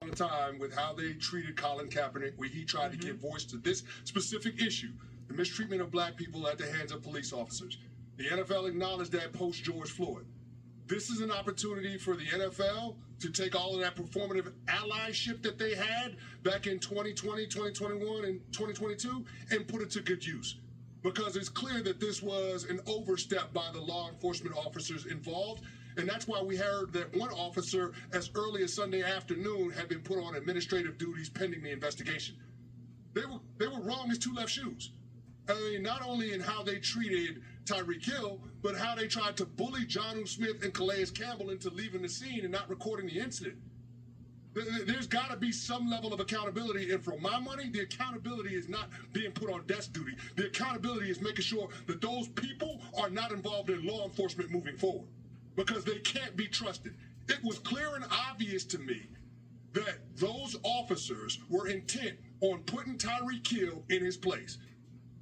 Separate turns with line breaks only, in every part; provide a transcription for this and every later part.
the time with how they treated Colin Kaepernick, where he tried to give voice to this specific issue, the mistreatment of black people at the hands of police officers. The NFL acknowledged that post George Floyd. This is an opportunity for the NFL to take all of that performative allyship that they had back in 2020, 2021, and 2022 and put it to good use. Because it's clear that this was an overstep by the law enforcement officers involved. And that's why we heard that one officer, as early as Sunday afternoon, had been put on administrative duties pending the investigation. They were wrong as two left shoes. I mean, not only in how they treated Tyreek Hill, but how they tried to bully Jonnu Smith and Calais Campbell into leaving the scene and not recording the incident. There's got to be some level of accountability, and for my money, the accountability is not being put on desk duty. The accountability is making sure that those people are not involved in law enforcement moving forward, because they can't be trusted. It was clear and obvious to me that those officers were intent on putting Tyreek Hill in his place.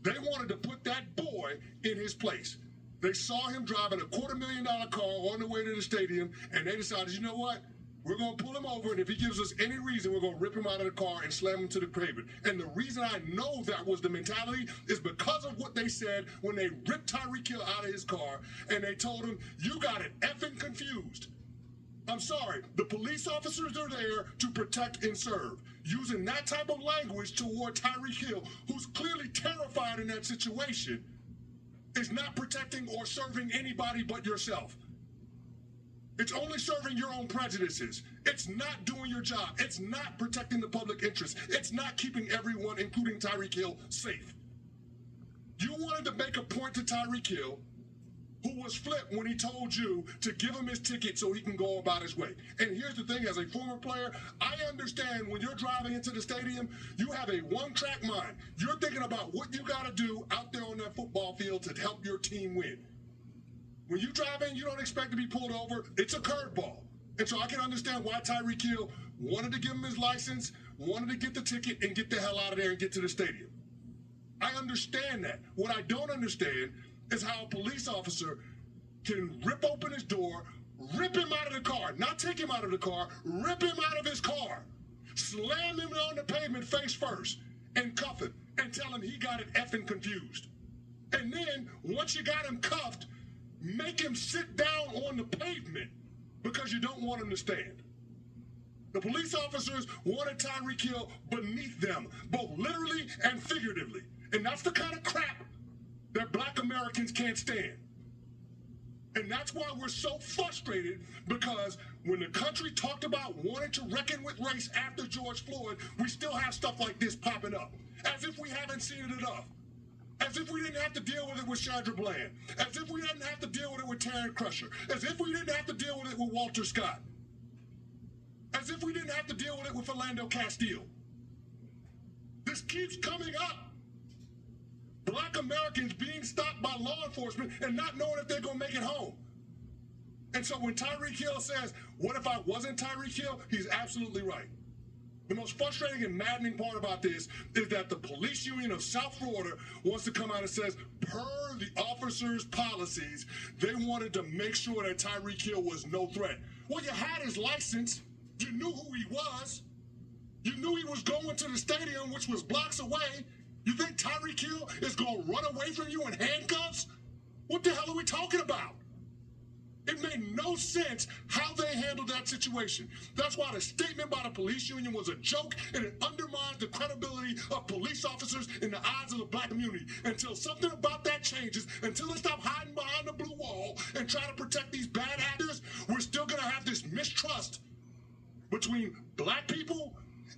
They wanted to put that boy in his place. They saw him driving a $250,000 car on the way to the stadium, and they decided, you know what? We're going to pull him over, and if he gives us any reason, we're going to rip him out of the car and slam him to the pavement. And the reason I know that was the mentality is because of what they said when they ripped Tyreek Hill out of his car, and they told him, you got it effing confused. I'm sorry, the police officers are there to protect and serve. Using that type of language toward Tyreek Hill, who's clearly terrified in that situation, is not protecting or serving anybody but yourself. It's only serving your own prejudices. It's not doing your job. It's not protecting the public interest. It's not keeping everyone, including Tyreek Hill, safe. You wanted to make a point to Tyreek Hill, who was flipped when he told you to give him his ticket so he can go about his way. And here's the thing, as a former player, I understand when you're driving into the stadium, you have a one-track mind. You're thinking about what you got to do out there on that football field to help your team win. When you drive in, you don't expect to be pulled over. It's a curveball. And so I can understand why Tyreek Hill wanted to give him his license, wanted to get the ticket, and get the hell out of there and get to the stadium. I understand that. What I don't understand is how a police officer can rip open his door, rip him out of the car, not take him out of the car, rip him out of his car, slam him on the pavement face first, and cuff him, and tell him he got it effing confused. And then, once you got him cuffed, make him sit down on the pavement because you don't want him to stand. The police officers wanted Tyreek Hill beneath them, both literally and figuratively. And that's the kind of crap that black Americans can't stand. And that's why we're so frustrated, because when the country talked about wanting to reckon with race after George Floyd, we still have stuff like this popping up, as if we haven't seen it enough. As if we didn't have to deal with it with Chandra Bland. As if we didn't have to deal with it with Taryn Crusher. As if we didn't have to deal with it with Walter Scott. As if we didn't have to deal with it with Philando Castile. This keeps coming up. Black Americans being stopped by law enforcement and not knowing if they're going to make it home. And so when Tyreek Hill says, what if I wasn't Tyreek Hill? He's absolutely right. The most frustrating and maddening part about this is that the police union of South Florida wants to come out and says, per the officers' policies, they wanted to make sure that Tyreek Hill was no threat. Well, you had his license. You knew who he was. You knew he was going to the stadium, which was blocks away. You think Tyreek Hill is going to run away from you in handcuffs? What the hell are we talking about? It made no sense how they handled that situation. That's why the statement by the police union was a joke, and it undermines the credibility of police officers in the eyes of the black community. Until something about that changes, until they stop hiding behind the blue wall and try to protect these bad actors, we're still going to have this mistrust between black people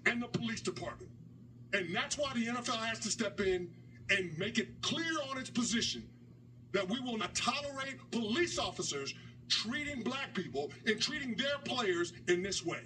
and the police department. And that's why the NFL has to step in and make it clear on its position that we will not tolerate police officers treating black people and treating their players in this way.